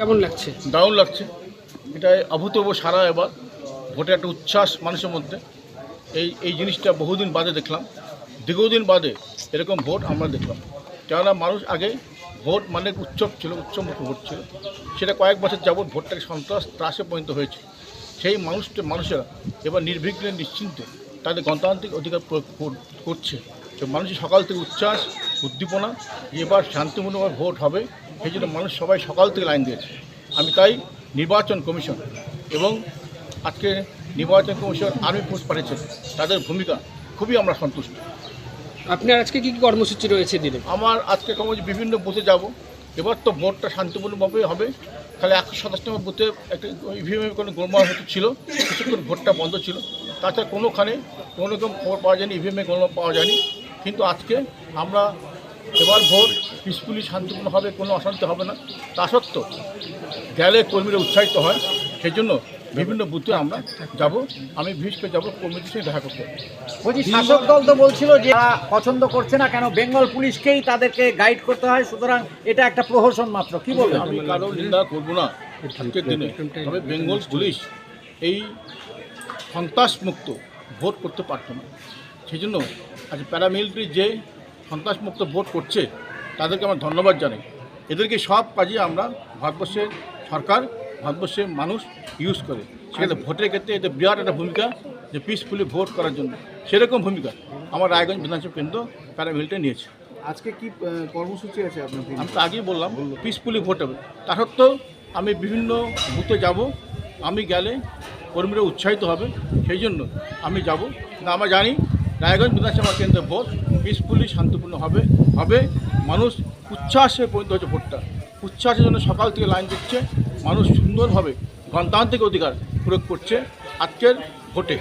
কেমন লাগছে? দারুণ লাগছে। এটা অভূতপূর্ব সারা এবার ভোটে একটা উচ্ছ্বাস মানুষের মধ্যে। এই জিনিসটা বহুদিন বাদে দেখলাম, দীর্ঘদিন বাদে এরকম ভোট আমরা দেখলাম। কেননা মানুষ আগে ভোট মানে উৎসব ছিল, উৎসবমুখী ভোট ছিল, সেটা কয়েক বছর যাবৎ ভোটটাকে সন্ত্রাস ত্রাসে পরিণত হয়েছে। সেই মানুষেরা এবার নির্বিঘ্নে নিশ্চিন্তে তাদের গণতান্ত্রিক অধিকার প্রয়োগ করছে। তো মানুষের সকাল থেকে উচ্ছ্বাস উদ্দীপনা, এবার শান্তিপূর্ণভাবে ভোট হবে, সেই জন্য মানুষ সবাই সকাল থেকে লাইন দিয়েছে। আমি তাই নির্বাচন কমিশন এবং আজকে নির্বাচন কমিশন আর্মি ফোর্স পাঠিয়েছেন, তাদের ভূমিকা খুবই আমরা সন্তুষ্ট। আপনার আজকে কি কর্মসূচি রয়েছে দিনে? আমার আজকে বিভিন্ন বুথে যাব। এবার তো ভোটটা শান্তিপূর্ণভাবে হবে। খালি 127 নম্বর বুথে একটা ইভিএমের কোনো গোলমাল হতে ছিল, কিছুক্ষণ ভোটটা বন্ধ ছিল। তাছাড়া কোনোখানে কোনো রকম খবর পাওয়া যায়নি, ইভিএমে গোলমাল পাওয়া যায়নি। কিন্তু আজকে আমরা এবার ভোট পিসফুলি শান্তিপূর্ণ হবে, কোনো অশান্তি হবে না। তা সত্ত্বেও গেলে কর্মীরা উৎসাহিত হয়, সেই জন্য বিভিন্ন বুথে আমরা যাব। আমি বিশেষ করে যাবো কর্মীদের সঙ্গে দেখা করতে। বলছি, শাসক দল তো বলছিল যে তারা পছন্দ করছে না, কেন বেঙ্গল পুলিশকেই তাদেরকে গাইড করতে হয়, সুতরাং এটা একটা প্রহসন মাত্র। কি বলবেন? আমি কারো নিন্দা করবো না আজকের দিনে, তবে বেঙ্গল পুলিশ এই সন্ত্রাসমুক্ত ভোট করতে পারত না। সেই জন্য আজ প্যারামিলিটারি যে সন্ত্রাসমুক্ত ভোট করছে তাদেরকে আমরা ধন্যবাদ জানাই। এদেরকে সব কাজে আমরা ভারতবর্ষের সরকার, ভারতবর্ষের মানুষ ইউজ করে। সেক্ষেত্রে ভোটের ক্ষেত্রে এতে বিরাট একটা ভূমিকা, যে পিসফুলি ভোট করার জন্য সেরকম ভূমিকা আমার রায়গঞ্জ বিধানসভা কেন্দ্র প্যারামিলিটারি নিয়েছে। আজকে কি কর্মসূচি আছে আপনার? আমি তো আগেই বললাম পিসফুলি ভোট হবে। তা সত্ত্বেও আমি বিভিন্ন বুথে যাব। আমি গেলে কর্মীরা উৎসাহিত হবে, সেই জন্য আমি যাব। না, আমরা জানি রায়গঞ্জ বিধানসভা কেন্দ্রের ভোট পিসফুলি শান্তিপূর্ণ হবে। মানুষ উচ্ছ্বাসে পরিণত হচ্ছে। ভোটটা উচ্ছ্বাসের জন্য সকাল থেকে লাইন দিচ্ছে, মানুষ সুন্দরভাবে গণতান্ত্রিক অধিকার প্রয়োগ করছে আজকের ভোটে।